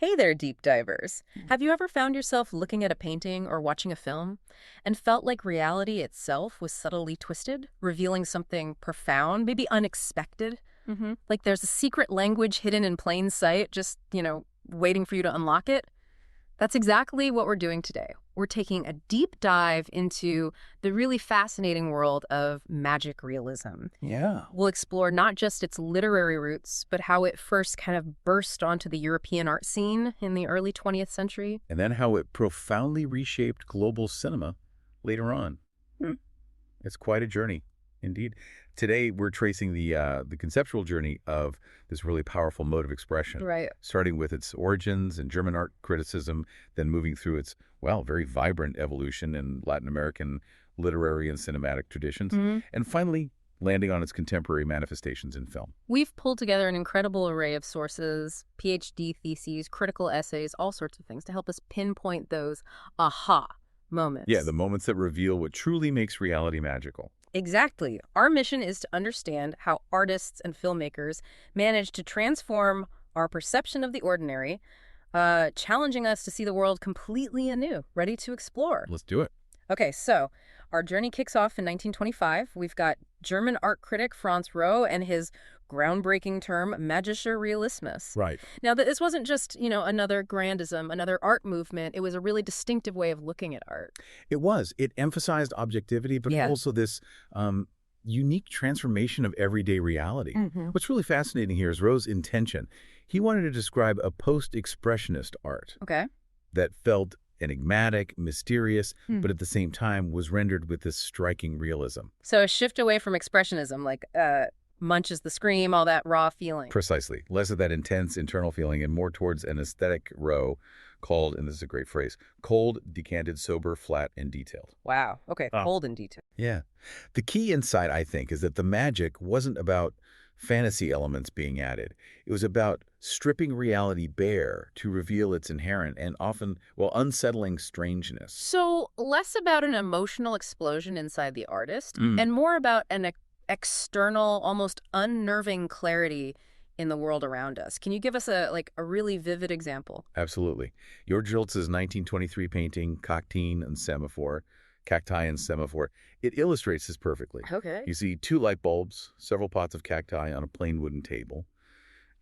Hey there, deep divers. Have you ever found yourself looking at a painting or watching a film and felt like reality itself was subtly twisted, revealing something profound, maybe unexpected? Like there's a secret language hidden in plain sight, just, waiting for you to unlock it? That's exactly what we're doing today. We're taking a deep dive into the really fascinating world of magic realism. Yeah. We'll explore not just its literary roots, but how it first kind of burst onto the European art scene in the early 20th century. And then how it profoundly reshaped global cinema later on. It's quite a journey, indeed. Today, we're tracing the conceptual journey of this really powerful mode of expression. Right. Starting with its origins in German art criticism, then moving through its, very vibrant evolution in Latin American literary and cinematic traditions, and finally landing on its contemporary manifestations in film. We've pulled together an incredible array of sources, PhD theses, critical essays, all sorts of things to help us pinpoint those aha moments. Yeah, the moments that reveal what truly makes reality magical. Exactly. Our mission is to understand how artists and filmmakers manage to transform our perception of the ordinary, challenging us to see the world completely anew, ready to explore. Let's do it. Okay, so our journey kicks off in 1925. We've got German art critic Franz Roh and his groundbreaking term, Magischer Realismus. Right. Now, this wasn't just, another grandism, another art movement. It was a really distinctive way of looking at art. It was. It emphasized objectivity, but also this unique transformation of everyday reality. What's really fascinating here is Roh's intention. He wanted to describe a post-expressionist art that felt enigmatic, mysterious, but at the same time was rendered with this striking realism. So a shift away from expressionism, like Munch's The Scream, all that raw feeling. Precisely. Less of that intense internal feeling and more towards an aesthetic Roh called, and this is a great phrase, cold, decanted, sober, flat, and detailed. Wow. Okay, cold and detailed. Yeah. The key insight, I think, is that the magic wasn't about fantasy elements being added. It was about stripping reality bare to reveal its inherent and often, unsettling strangeness. So less about an emotional explosion inside the artist and more about an external, almost unnerving clarity in the world around us. Can you give us a really vivid example? Absolutely. Georg Julz's 1923 painting, Cacti and Semaphore, it illustrates this perfectly. Okay. You see two light bulbs, several pots of cacti on a plain wooden table.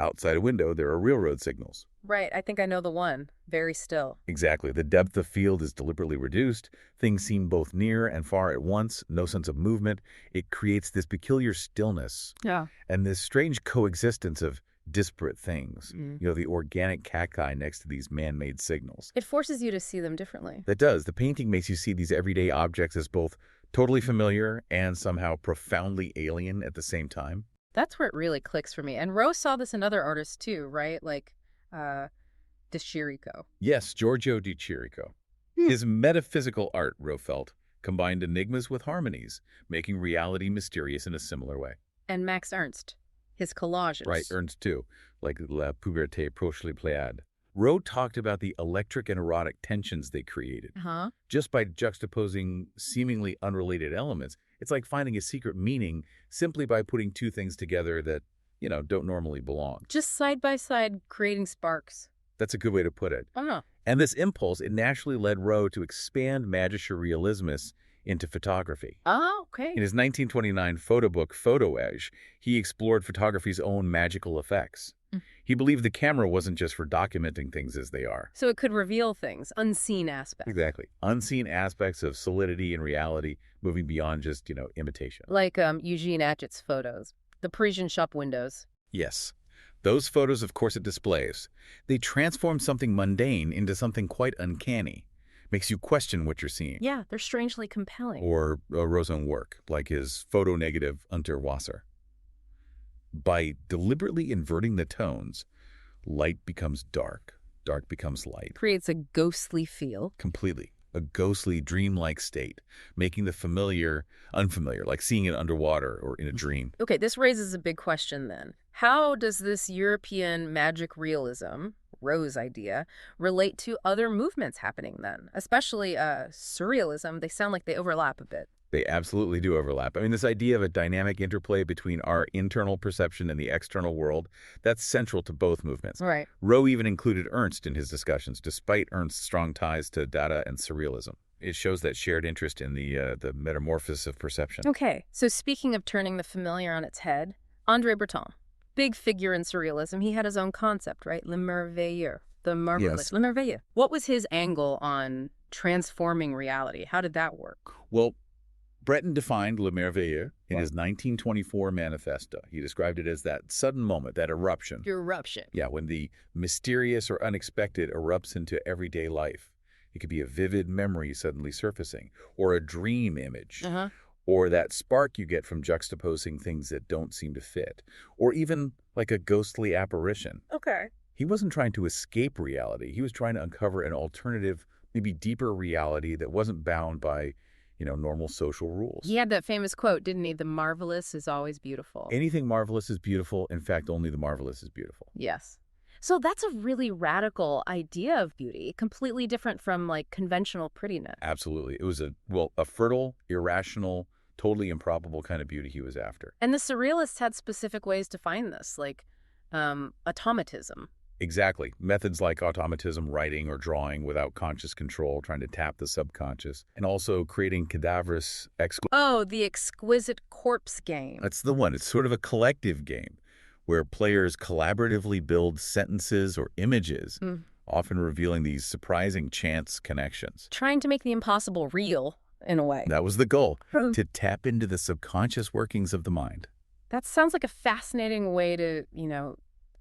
Outside a window, there are railroad signals. Right. I think I know the one. Very still. Exactly. The depth of field is deliberately reduced. Things seem both near and far at once. No sense of movement. It creates this peculiar stillness. Yeah. And this strange coexistence of disparate things. The organic cacti next to these man-made signals. It forces you to see them differently. That does. The painting makes you see these everyday objects as both totally familiar and somehow profoundly alien at the same time. That's where it really clicks for me. And Roh saw this in other artists too, right? Like De Chirico. Yes, Giorgio de Chirico. His metaphysical art, Roh felt, combined enigmas with harmonies, making reality mysterious in a similar way. And Max Ernst, his collages. Right, Ernst too, like La Puberté proche les Pléiades. Roh talked about the electric and erotic tensions they created. Just by juxtaposing seemingly unrelated elements, it's like finding a secret meaning simply by putting two things together that, don't normally belong. Just side by side, creating sparks. That's a good way to put it. Oh. And this impulse, it naturally led Roh to expand Magischer Realismus into photography. Oh, okay. In his 1929 photo book, Photoage, he explored photography's own magical effects. He believed the camera wasn't just for documenting things as they are. So it could reveal things, unseen aspects. Exactly. Unseen aspects of solidity and reality, moving beyond just, imitation. Like Eugene Atget's photos, the Parisian shop windows. Yes. Those photos, of course, it displays. They transform something mundane into something quite uncanny. Makes you question what you're seeing. Yeah, they're strangely compelling. Or Roh's own work, like his photo negative Unter Wasser. By deliberately inverting the tones, light becomes dark, dark becomes light. Creates a ghostly feel. Completely. A ghostly, dreamlike state, making the familiar unfamiliar, like seeing it underwater or in a dream. Okay, this raises a big question then. How does this European magic realism, Roh's idea, relate to other movements happening then? Especially surrealism, they sound like they overlap a bit. They absolutely do overlap. I mean, this idea of a dynamic interplay between our internal perception and the external world, that's central to both movements. Right. Roh even included Ernst in his discussions, despite Ernst's strong ties to Dada and surrealism. It shows that shared interest in the metamorphosis of perception. Okay, so speaking of turning the familiar on its head, André Breton, big figure in surrealism, he had his own concept, right? Le merveilleux, the marvelous. Yes. Le merveilleux. What was his angle on transforming reality? How did that work? Well, Breton defined le merveilleux in his 1924 manifesto. He described it as that sudden moment, that eruption. Eruption. Yeah, when the mysterious or unexpected erupts into everyday life. It could be a vivid memory suddenly surfacing, or a dream image, or that spark you get from juxtaposing things that don't seem to fit, or even like a ghostly apparition. Okay. He wasn't trying to escape reality. He was trying to uncover an alternative, maybe deeper reality that wasn't bound by, normal social rules. He had that famous quote, didn't he? The marvelous is always beautiful. Anything marvelous is beautiful. In fact, only the marvelous is beautiful. Yes. So that's a really radical idea of beauty, completely different from conventional prettiness. Absolutely. It was a fertile, irrational, totally improbable kind of beauty he was after. And the surrealists had specific ways to find this, like automatism. Exactly. Methods like automatism, writing or drawing without conscious control, trying to tap the subconscious, and also creating cadaverous the exquisite corpse game. That's the one. It's sort of a collective game where players collaboratively build sentences or images, often revealing these surprising chance connections. Trying to make the impossible real, in a way. That was the goal, to tap into the subconscious workings of the mind. That sounds like a fascinating way to,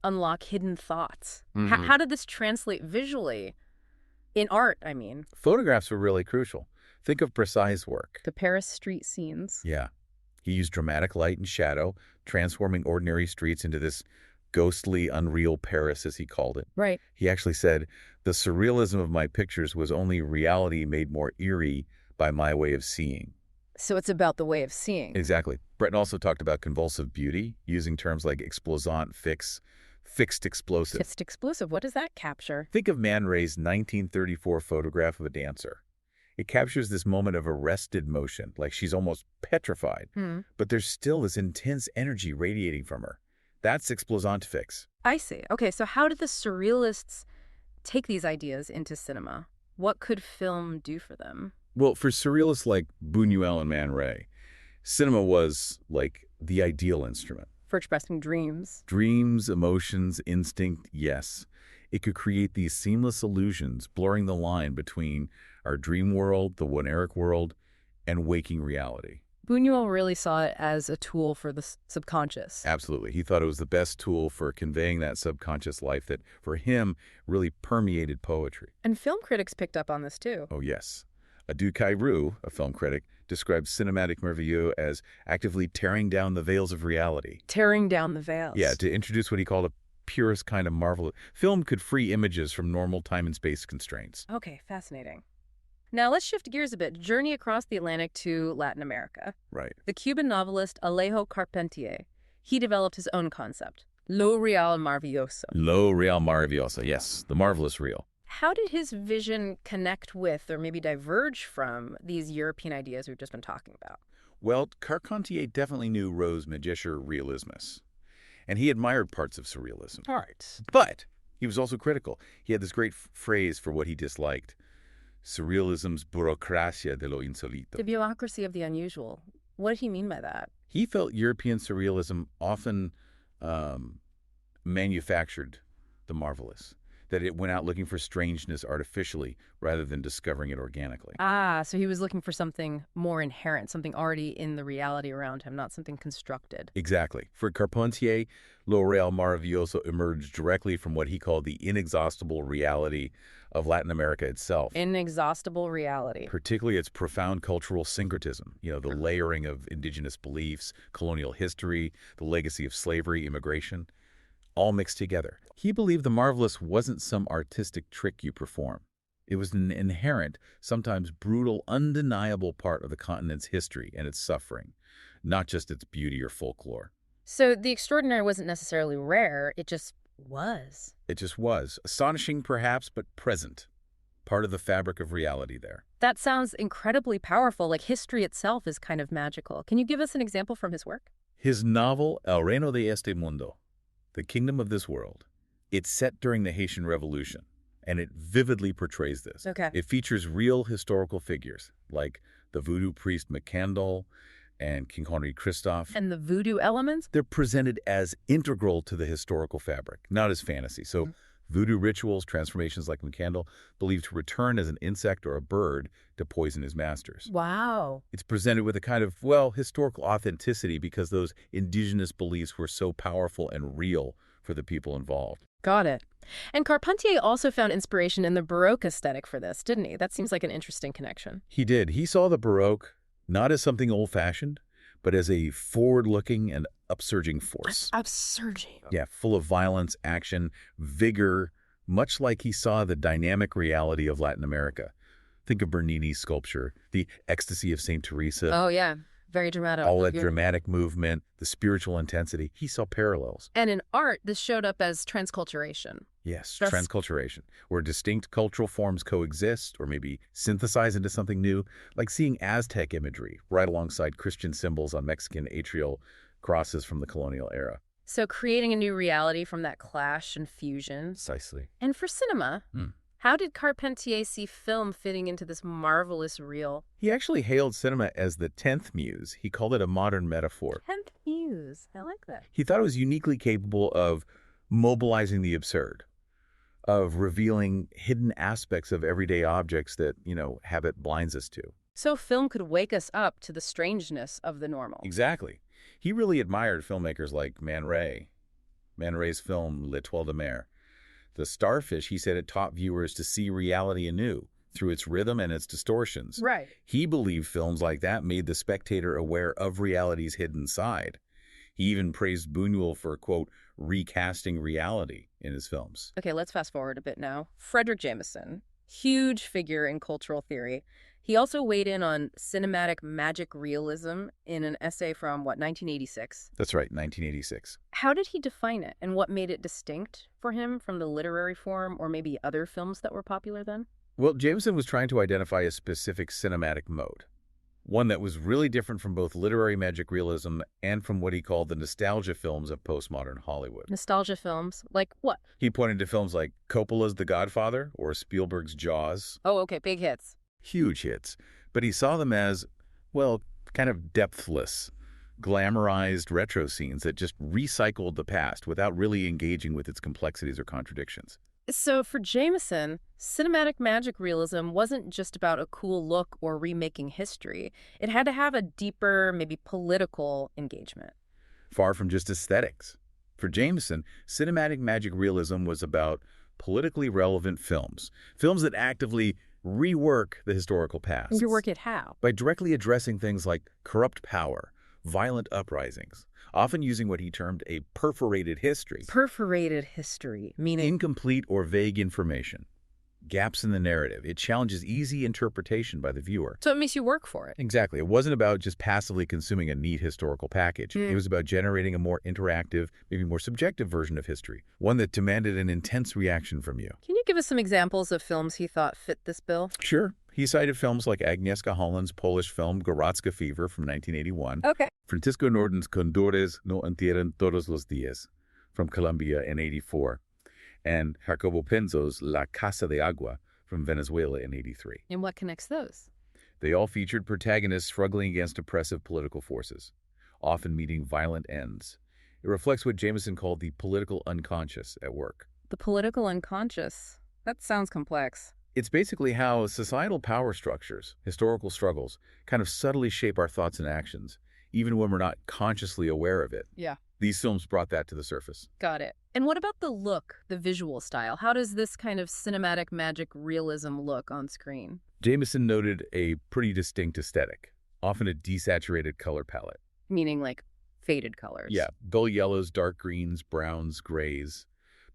unlock hidden thoughts. How did this translate visually? In art, I mean. Photographs were really crucial. Think of precise work. The Paris street scenes. Yeah. He used dramatic light and shadow, transforming ordinary streets into this ghostly, unreal Paris, as he called it. Right. He actually said, the surrealism of my pictures was only reality made more eerie by my way of seeing. So it's about the way of seeing. Exactly. Breton also talked about convulsive beauty, using terms like explosant, fixed explosive. Fixed explosive. What does that capture? Think of Man Ray's 1934 photograph of a dancer. It captures this moment of arrested motion, like she's almost petrified. But there's still this intense energy radiating from her. That's explosant fix. I see. Okay, so how did the surrealists take these ideas into cinema? What could film do for them? Well, for surrealists like Buñuel and Man Ray, cinema was like the ideal instrument. For expressing dreams. Dreams, emotions, instinct, yes. It could create these seamless illusions, blurring the line between our dream world, the oniric world, and waking reality. Buñuel really saw it as a tool for the subconscious. Absolutely. He thought it was the best tool for conveying that subconscious life that, for him, really permeated poetry. And film critics picked up on this, too. Oh, yes. Adu Kairu, a film critic, described cinematic merveilleux as actively tearing down the veils of reality. Tearing down the veils. Yeah, to introduce what he called a purest kind of marvel. Film could free images from normal time and space constraints. Okay, fascinating. Now let's shift gears a bit. Journey across the Atlantic to Latin America. Right. The Cuban novelist Alejo Carpentier, he developed his own concept, lo real maravilloso. Lo real maravilloso, yes, the marvelous real. How did his vision connect with, or maybe diverge from, these European ideas we've just been talking about? Well, Carpentier definitely knew Roh's Magischer Realismus, and he admired parts of surrealism. All right. But he was also critical. He had this great phrase for what he disliked. Surrealism's burocracia de lo insolito. The bureaucracy of the unusual. What did he mean by that? He felt European surrealism often manufactured the marvelous, that it went out looking for strangeness artificially rather than discovering it organically. Ah, so he was looking for something more inherent, something already in the reality around him, not something constructed. Exactly. For Carpentier, lo real maravilloso emerged directly from what he called the inexhaustible reality of Latin America itself. Inexhaustible reality. Particularly its profound cultural syncretism, the layering of indigenous beliefs, colonial history, the legacy of slavery, immigration, all mixed together. He believed the marvelous wasn't some artistic trick you perform. It was an inherent, sometimes brutal, undeniable part of the continent's history and its suffering, not just its beauty or folklore. So the extraordinary wasn't necessarily rare, it just Was. It just was. Astonishing, perhaps, but present. Part of the fabric of reality there. That sounds incredibly powerful, like history itself is kind of magical. Can you give us an example from his work? His novel, El Reino de este Mundo, The Kingdom of This World, it's set during the Haitian Revolution, and it vividly portrays this. Okay. It features real historical figures, like the voodoo priest McCandle and King Henri Christophe. And the voodoo elements? They're presented as integral to the historical fabric, not as fantasy. So voodoo rituals, transformations like McCandle, believed to return as an insect or a bird to poison his masters. Wow. It's presented with a kind of, well, historical authenticity because those indigenous beliefs were so powerful and real for the people involved. Got it. And Carpentier also found inspiration in the Baroque aesthetic for this, didn't he? That seems like an interesting connection. He did. He saw the Baroque not as something old-fashioned, but as a forward-looking and upsurging force. Upsurging. Yeah, full of violence, action, vigor, much like he saw the dynamic reality of Latin America. Think of Bernini's sculpture, the ecstasy of St. Teresa. Oh, yeah. Very dramatic. All that dramatic movement, the spiritual intensity. He saw parallels. And in art, this showed up as transculturation. Yes, transculturation, where distinct cultural forms coexist or maybe synthesize into something new, like seeing Aztec imagery right alongside Christian symbols on Mexican atrial crosses from the colonial era. So creating a new reality from that clash and fusion. Precisely. And for cinema, how did Carpentier see film fitting into this marvelous reel? He actually hailed cinema as the 10th muse. He called it a modern metaphor. 10th muse. I like that. He thought it was uniquely capable of mobilizing the absurd, of revealing hidden aspects of everyday objects that, habit blinds us to. So film could wake us up to the strangeness of the normal. Exactly. He really admired filmmakers like Man Ray. Man Ray's film, L'Étoile de Mer. The Starfish, he said, it taught viewers to see reality anew through its rhythm and its distortions. Right. He believed films like that made the spectator aware of reality's hidden side. He even praised Buñuel for, quote, recasting reality in his films. Okay, let's fast forward a bit now. Frederick Jameson, huge figure in cultural theory. He also weighed in on cinematic magic realism in an essay from, 1986? That's right, 1986. How did he define it, and what made it distinct for him from the literary form or maybe other films that were popular then? Well, Jameson was trying to identify a specific cinematic mode, one that was really different from both literary magic realism and from what he called the nostalgia films of postmodern Hollywood. Nostalgia films? Like what? He pointed to films like Coppola's The Godfather or Spielberg's Jaws. Oh, okay, big hits. Huge hits, but he saw them as, well, kind of depthless, glamorized retro scenes that just recycled the past without really engaging with its complexities or contradictions. So for Jameson, cinematic magic realism wasn't just about a cool look or remaking history. It had to have a deeper, maybe political engagement. Far from just aesthetics. For Jameson, cinematic magic realism was about politically relevant films, films that actively rework the historical past. Rework it how? By directly addressing things like corrupt power, violent uprisings, often using what he termed a perforated history. Perforated history, meaning? Incomplete or vague information. Gaps in the narrative. It challenges easy interpretation by the viewer. So it makes you work for it. Exactly. It wasn't about just passively consuming a neat historical package. It was about generating a more interactive, maybe more subjective version of history, one that demanded an intense reaction from you. Can you give us some examples of films he thought fit this bill? Sure. He cited films like Agnieszka Holland's Polish film Gorocka Fever from 1981. Okay. Francisco Norden's Condores no entierran todos los días from Colombia in 1984. And Jacobo Penzo's La Casa de Agua from Venezuela in 1983. And what connects those? They all featured protagonists struggling against oppressive political forces, often meeting violent ends. It reflects what Jameson called the political unconscious at work. The political unconscious. That sounds complex. It's basically how societal power structures, historical struggles, kind of subtly shape our thoughts and actions, even when we're not consciously aware of it. Yeah. These films brought that to the surface. Got it. And what about the look, the visual style? How does this kind of cinematic magic realism look on screen? Jameson noted a pretty distinct aesthetic, often a desaturated color palette. Meaning like faded colors. Yeah, dull yellows, dark greens, browns, grays.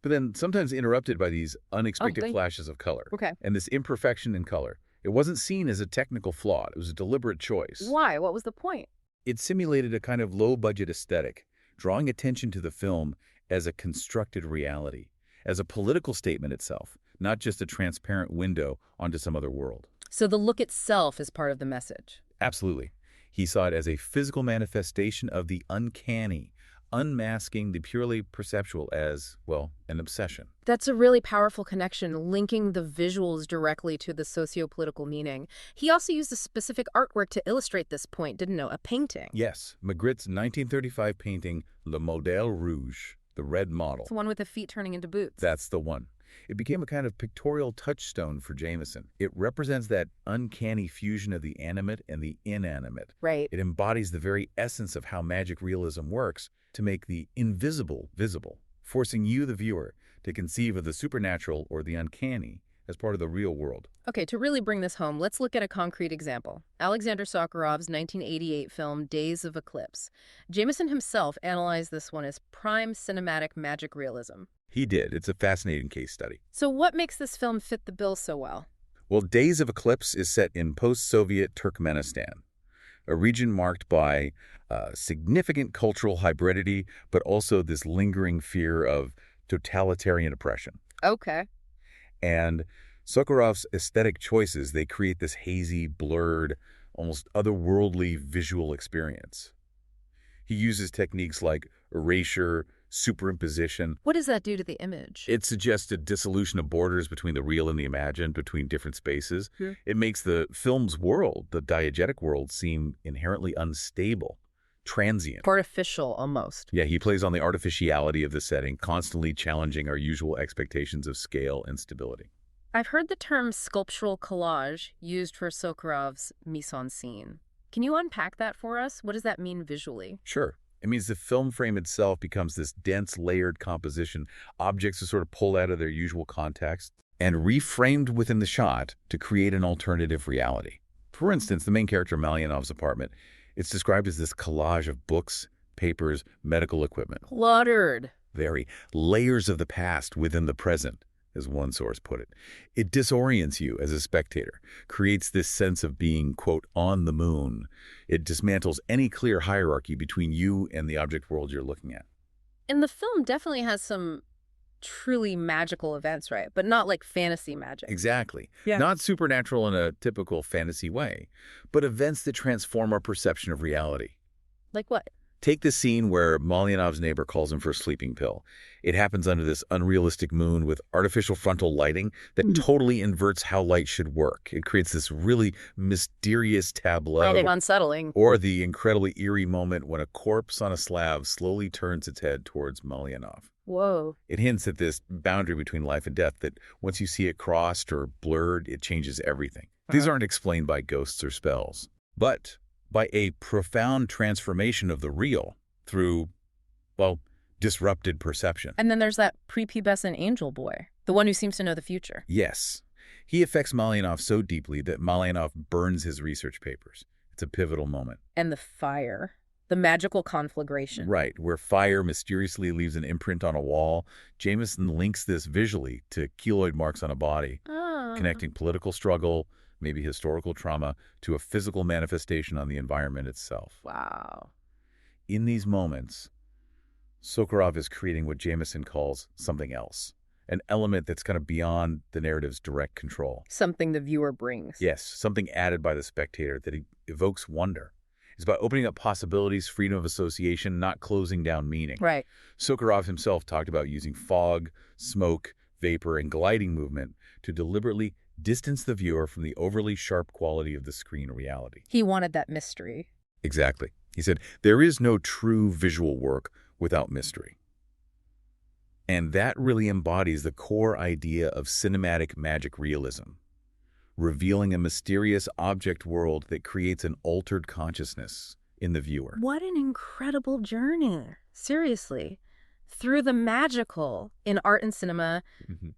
But then sometimes interrupted by these unexpected flashes of color. Okay. And this imperfection in color. It wasn't seen as a technical flaw. It was a deliberate choice. Why? What was the point? It simulated a kind of low-budget aesthetic, drawing attention to the film as a constructed reality, as a political statement itself, not just a transparent window onto some other world. So the look itself is part of the message. Absolutely. He saw it as a physical manifestation of the uncanny, unmasking the purely perceptual as, well, an obsession. That's a really powerful connection, linking the visuals directly to the socio-political meaning. He also used a specific artwork to illustrate this point, didn't he? A painting. Yes, Magritte's 1935 painting, Le Modèle Rouge, the red model. It's the one with the feet turning into boots. That's the one. It became a kind of pictorial touchstone for Jameson. It represents that uncanny fusion of the animate and the inanimate. Right. It embodies the very essence of how magic realism works to make the invisible visible, forcing you, the viewer, to conceive of the supernatural or the uncanny as part of the real world. Okay, to really bring this home, let's look at a concrete example. Alexander Sakharov's 1988 film, Days of Eclipse. Jameson himself analyzed this one as prime cinematic magic realism. He did. It's a fascinating case study. So what makes this film fit the bill so well? Well, Days of Eclipse is set in post-Soviet Turkmenistan, a region marked by significant cultural hybridity, but also this lingering fear of totalitarian oppression. Okay. And Sakharov's aesthetic choices, they create this hazy, blurred, almost otherworldly visual experience. He uses techniques like erasure, superimposition. What does that do to the image? It suggests a dissolution of borders between the real and the imagined, between different spaces. Yeah. It makes the film's world, the diegetic world, seem inherently unstable, transient. Artificial, almost. Yeah, he plays on the artificiality of the setting, constantly challenging our usual expectations of scale and stability. I've heard the term sculptural collage used for Sakharov's mise-en-scene. Can you unpack that for us? What does that mean visually? Sure. It means the film frame itself becomes this dense, layered composition. Objects are sort of pulled out of their usual context and reframed within the shot to create an alternative reality. For instance, the main character, Malyanov's apartment, it's described as this collage of books, papers, medical equipment. Cluttered. Very. Layers of the past within the present, as one source put it. It disorients you as a spectator, creates this sense of being, quote, on the moon. It dismantles any clear hierarchy between you and the object world you're looking at. And the film definitely has some truly magical events, right? But not like fantasy magic. Exactly. Yeah. Not supernatural in a typical fantasy way, but events that transform our perception of reality. Like what? Take the scene where Malyanov's neighbor calls him for a sleeping pill. It happens under this unrealistic moon with artificial frontal lighting that totally inverts how light should work. It creates this really mysterious tableau. Rather unsettling. Or the incredibly eerie moment when a corpse on a slab slowly turns its head towards Malyanov. Whoa. It hints at this boundary between life and death that once you see it crossed or blurred, it changes everything. These aren't explained by ghosts or spells, but by a profound transformation of the real through, well, disrupted perception. And then there's that prepubescent angel boy, the one who seems to know the future. Yes. He affects Malyanov so deeply that Malyanov burns his research papers. It's a pivotal moment. And the fire. The magical conflagration. Right, where fire mysteriously leaves an imprint on a wall. Jameson links this visually to keloid marks on a body, connecting political struggle, maybe historical trauma, to a physical manifestation on the environment itself. Wow. In these moments, Sakharov is creating what Jameson calls something else, an element that's kind of beyond the narrative's direct control. Something the viewer brings. Yes, something added by the spectator that evokes wonder. It's about opening up possibilities, freedom of association, not closing down meaning. Right. Sakharov himself talked about using fog, smoke, vapor, and gliding movement to deliberately distance the viewer from the overly sharp quality of the screen reality. He wanted that mystery. Exactly. He said, there is no true visual work without mystery. And that really embodies the core idea of cinematic magic realism, revealing a mysterious object world that creates an altered consciousness in the viewer. What an incredible journey. Seriously. Through the magical in art and cinema,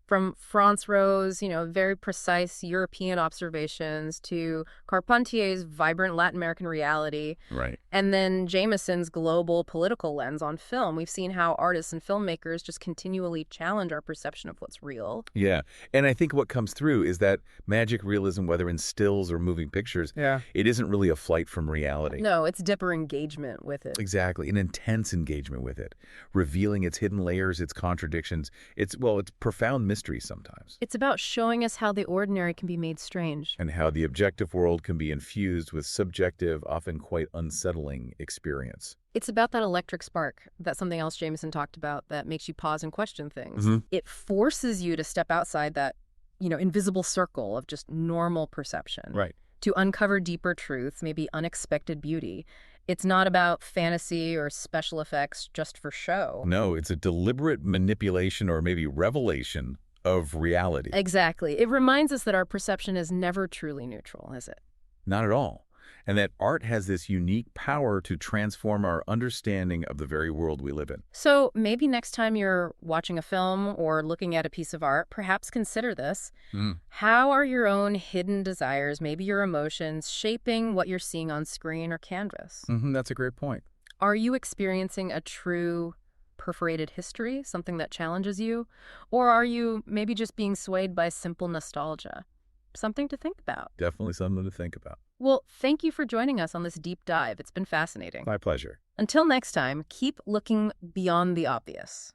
from Franz Roh's, very precise European observations to Carpentier's vibrant Latin American reality. Right. And then Jameson's global political lens on film. We've seen how artists and filmmakers just continually challenge our perception of what's real. Yeah. And I think what comes through is that magic realism, whether in stills or moving pictures, it isn't really a flight from reality. No, it's deeper engagement with it. Exactly. An intense engagement with it, revealing revealing its hidden layers, its contradictions, its profound mystery sometimes. It's about showing us how the ordinary can be made strange. And how the objective world can be infused with subjective, often quite unsettling experience. It's about that electric spark. That's something else Jameson talked about that makes you pause and question things. It forces you to step outside that, invisible circle of just normal perception. Right. To uncover deeper truths, maybe unexpected beauty. It's not about fantasy or special effects just for show. No, it's a deliberate manipulation or maybe revelation of reality. Exactly. It reminds us that our perception is never truly neutral, is it? Not at all. And that art has this unique power to transform our understanding of the very world we live in. So maybe next time you're watching a film or looking at a piece of art, perhaps consider this. How are your own hidden desires, maybe your emotions, shaping what you're seeing on screen or canvas? That's a great point. Are you experiencing a true perforated history, something that challenges you? Or are you maybe just being swayed by simple nostalgia? Something to think about. Definitely something to think about. Well, thank you for joining us on this deep dive. It's been fascinating. My pleasure. Until next time, keep looking beyond the obvious.